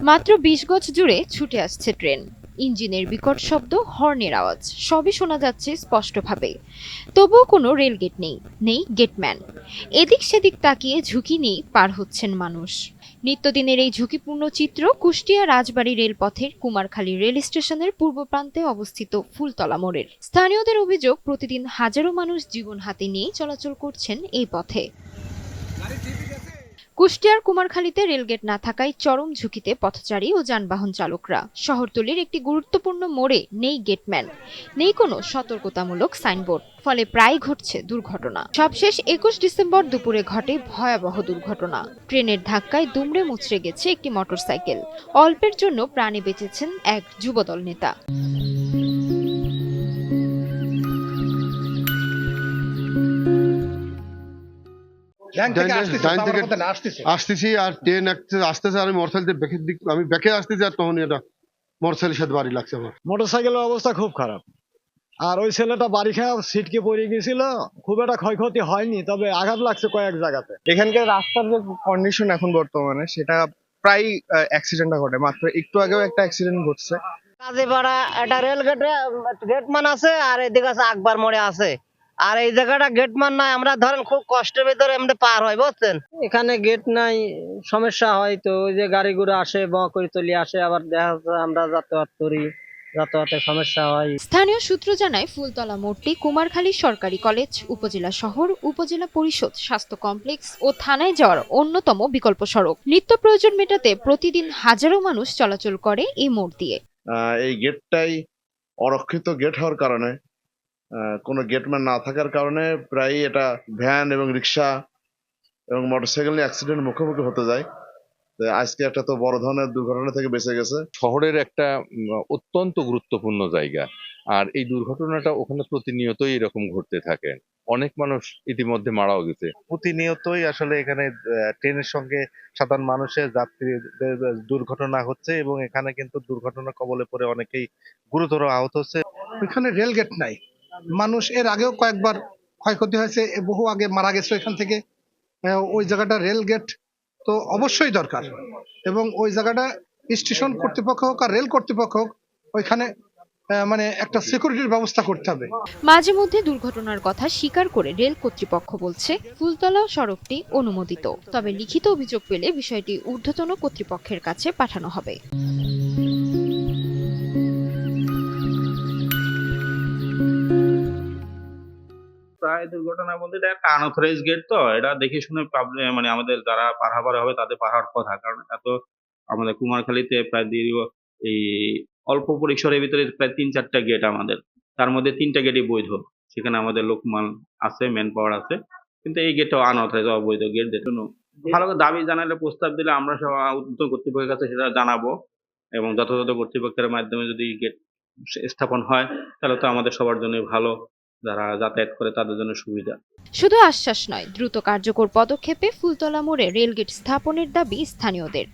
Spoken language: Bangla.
মাত্র ২০ গজ জুড়ে ছুটে আসছে ট্রেন। ইঞ্জিনের বিকট শব্দ, হর্নের আওয়াজ সবই শোনা যাচ্ছে স্পষ্টভাবে। তবুও কোনো রেলগেট নেই, নেই গেটম্যান। এদিক সেদিক তাকিয়ে ঝুঁকি নিয়ে পার হচ্ছেন মানুষ। নিত্যদিনের এই ঝুঁকিপূর্ণ চিত্র কুষ্টিয়া রাজবাড়ী রেলপথের কুমারখালী রেল স্টেশনের পূর্ব প্রান্তে অবস্থিত ফুলতলা মোড়ের। স্থানীয়দের অভিযোগ, প্রতিদিন হাজারো মানুষ জীবন হাতে নিয়ে চলাচল করছেন এই পথে। কুষ্টিয়ার কুমারখালীতে রেলগেট না থাকায় চরম ঝুঁকিতে পথচারী ও যানবাহন চালকরা। শহরতলির একটি গুরুত্বপূর্ণ মোড়ে নেই গেটম্যান, নেই কোনো সতর্কতামূলক সাইনবোর্ড, ফলে প্রায় ঘটছে দুর্ঘটনা। সবশেষ ২১ ডিসেম্বর দুপুরে ঘটে ভয়াবহ দুর্ঘটনা। ট্রেনের ধাক্কায় দুমড়ে মুচড়ে গেছে একটি মোটরসাইকেল। অল্পের জন্য প্রাণে বেঁচেছেন এক যুবদল নেতা। আসতেছি আর ট্রেন আসতেছে আর আমি ব্যাকে আসতেছি আর তখন এটা মোটরসাইকেলের সাথে বাড়ি লাগছে আমার। মোটরসাইকেলের অবস্থা খুব খারাপ, আর ওই ছেলেটা বাড়ি খেয়ে সিটকে পড়ে গেছিল। খুব একটা ক্ষয়ক্ষতি হয়নি, তবে আঘাত লাগছে কয়েক জায়গাতে। এখানকার রাস্তার যে কন্ডিশন এখন বর্তমানে, সেটা প্রায় অ্যাক্সিডেন্ট ঘটে। মাত্র একটু আগেও একটা অ্যাক্সিডেন্ট ঘটছে। কাজীপাড়া একটা রেল গেটম্যান আছে, আর এদিকে আছে আকবর মোড়ে আছে। আর এই জায়গাটা গেটম্যান নাই, আমরা ধরেন খুব কষ্টের ভিতরে এমনি পার হয়, বুঝছেন। এখানে গেট নাই, সমস্যা হয়। তো ওই যে গাড়ি ঘোড়া আসে, বকরিতলি আসে, আবার দেখা যাচ্ছে আমরা যাতায়াত করি, যাতায়াতের সমস্যা হয়। স্থানীয় সূত্র জানায়, ফুলতলা মোড়টি কুমারখালী সরকারি কলেজ, উপজেলা শহর, উপজেলা পরিষদ, স্বাস্থ্য কমপ্লেক্স ও থানায় যাওয়ার অন্যতম বিকল্প সড়ক। নিত্য প্রয়োজন মেটাতে প্রতিদিন হাজারো মানুষ চলাচল করে এই মোড় দিয়ে। এই গেটটাই অরক্ষিত গেট হওয়ার কারণে, কোনো গেটম্যান না থাকার কারণে প্রায় এটা ভ্যান এবং রিক্সা এবং মোটরসাইকেল নিয়ে অ্যাক্সিডেন্ট মুখোমুখি হতে যায়। আজকে একটা তো বড় ধরনের দুর্ঘটনা থেকে বেঁচে গেছে। শহরের একটা অত্যন্ত গুরুত্বপূর্ণ জায়গা, আর এই দুর্ঘটনাটা ওখানে প্রতিনিয়তই এরকম ঘটতে থাকে। অনেক মানুষ ইতিমধ্যে মারাও গেছে। প্রতিনিয়তই আসলে এখানে ট্রেনের সঙ্গে সাধারণ মানুষের যাত্রীদের দুর্ঘটনা হচ্ছে, এবং এখানে কিন্তু দুর্ঘটনার কবলে পড়ে অনেকেই গুরুতর আহত হচ্ছে। এখানে রেলগেট নাই, মানুষ এর আগেও কয়েকবার ক্ষয়ক্ষতি হয়েছে, বহু আগে মারা গেছে এখান থেকে। ওই জায়গাটা রেলগেট তো অবশ্যই দরকার, এবং ওই জায়গাটা স্টেশন কর্তৃপক্ষ হোক আর রেল কর্তৃপক্ষ হোক, ওইখানে মানে একটা সিকিউরিটির ব্যবস্থা করতে হবে। মাঝে মধ্যে দুর্ঘটনার কথা স্বীকার করে রেল কর্তৃপক্ষ বলছে, ফুলতলা সড়কটি অনুমোদিত, তবে লিখিত অভিযোগ পেলে বিষয়টি ঊর্ধ্বতন কর্তৃপক্ষের কাছে পাঠানো হবে। প্রায় দুর্ঘটনার মধ্যে এটা একটা আনঅথরাইজ গেট, তো এটা দেখে শুনে মানে আমাদের যারা পারাপার হবে তাদের পারার কথা। কারণ এত আমাদের কুমারখালীতে প্রায় দীর্ঘ এই অল্প পরিসরের ভিতরে প্রায় ৩-৪টা গেট আমাদের, তার মধ্যে 3টা গেটই বৈধ। সেখানে আমাদের লোকমান আছে, ম্যান পাওয়ার আছে, কিন্তু এই গেটটাও আনঅথরাইজ, অবৈধ গেট। জন্য ভালো করে দাবি জানালে, প্রস্তাব দিলে আমরা সব উদ্যোগ কর্তৃপক্ষের কাছে সেটা জানাবো, এবং যথাযথ কর্তৃপক্ষের মাধ্যমে যদি গেট স্থাপন হয় তাহলে তো আমাদের সবার জন্য ভালো, যারা যাতায়াত করে তাদের জন্য সুবিধা। শুধু আশ্বাস নয়, দ্রুত কার্যকর পদক্ষেপে ফুলতলা মোড়ে রেলগেট স্থাপনের দাবি স্থানীয়দের।